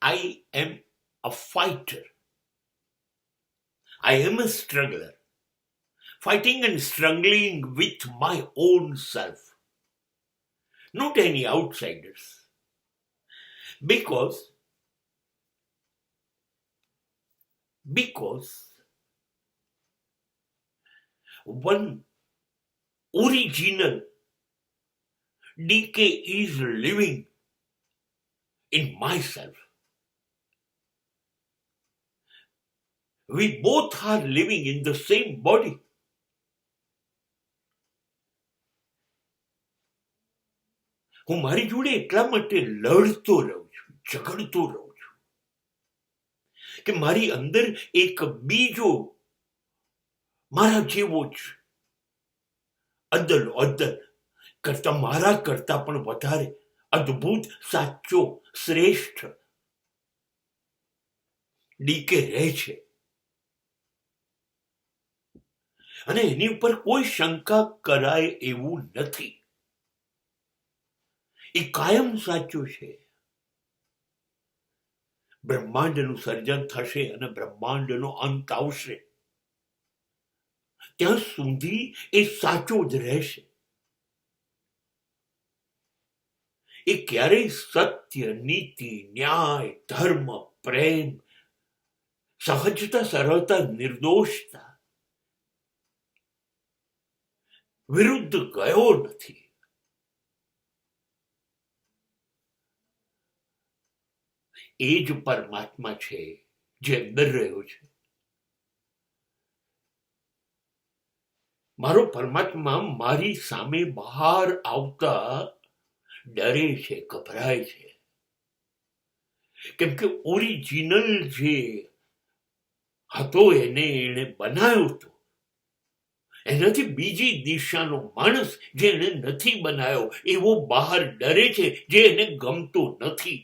I am a fighter. I am a struggler, fighting and struggling with my own self, not any outsiders. Because one original DK is living in myself. We both are living in the same body. હું મારી જોડે એટલા માટે લડતો રહું છું, ઝઘડતો રહું છું કે મારી અંદર એક બીજો મારા જેવો જ અદલ અદલ કરતા મારા કરતા પણ વધારે અદ્ભુત, સાચો, શ્રેષ્ઠ ડીકે રહે છે. અને એની ઉપર કોઈ શંકા કરાય એવું નથી. એ કાયમ સાચું છે. બ્રહ્માંડનું સર્જન થશે અને બ્રહ્માંડનો અંત આવશે, ત્યાં સુધી એ સાચો જ રહેશે. એ ક્યારેય સત્ય, નીતિ, ન્યાય, ધર્મ, પ્રેમ, સહજતા, સરળતા, નિર્દોષતા વિરુદ્ધ ગયો નથી. એ જ પરમાત્મા છે જે અંદર રહ્યો છે. મારો પરમાત્મા મારી સામે બહાર આવતા ડરે છે, ગભરાય છે. કેમ કે ઓરિજિનલ જે હતો એને બનાવ્યો હતો, એનાથી બીજી દિશાનો માણસ જે એને નથી બનાવ્યો એવો બહાર ડરે છે, જે એને ગમતો નથી.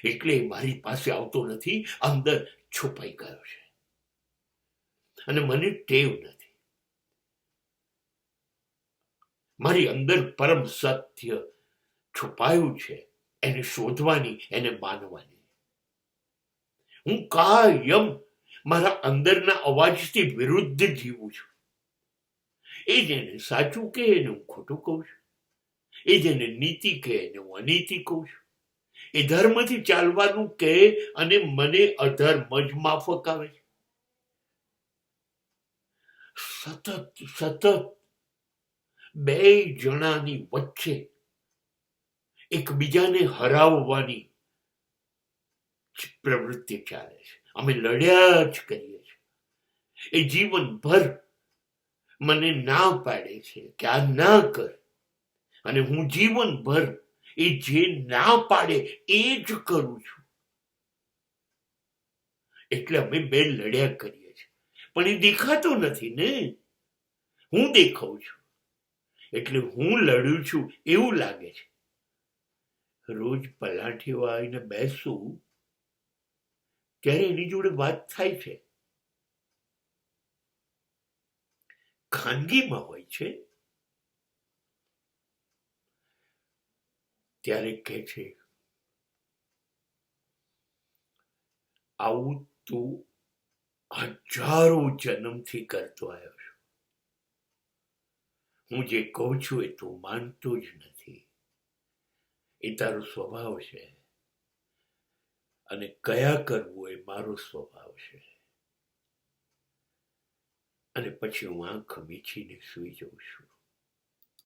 એટલે મારી પાસે આવતો નથી, અંદર છુપાઈ ગયો છે. અને મને ટેવ નથી. મારી અંદર પરમ સત્ય છુપાયું છે, એને શોધવાની, એને માનવાની. હું કાયમ મારા અંદરના અવાજથી વિરુદ્ધ જીવું છું. એ જેને સાચું કહે એને હું ખોટું કહું છું, એ જેને નીતિ કહે એને હું અનીતિ કહું છું. એ ધર્મથી ચાલવાનું કહે અને મને અધર્મ જ માફક આવે છે. સતત બે જણાની વચ્ચે એકબીજાને હરાવવાની પ્રવૃત્તિ ચાલે છે. અમે લડ્યા જ કરીએ છીએ. એ જીવનભર મને ના પાડે છે કે આ ના કર, અને હું જીવનભર એ જે ના પાડે એ જ કરું છું. એટલે અમે બે લડ્યા કરીએ છીએ. પણ એ દેખાતો નથી ને, હું દેખાઉં છું. એટલે હું લડું છું એવું લાગે છે. રોજ પલાઠીઓ આવીને બેસું ત્યારે એની જોડે વાત થાય છે. ખાનગીમાં હોય છે ત્યારે કહે છે, આવું તું હજારો જન્મથી કરતો આવ્યો છું. હું જે કહું છું એ તું માનતો જ નથી. એ તારો સ્વભાવ છે, અને કયા કરવું એ મારો સ્વભાવ છે. અને પછી હું આંખ મીચીને સૂઈ જાઉં છું.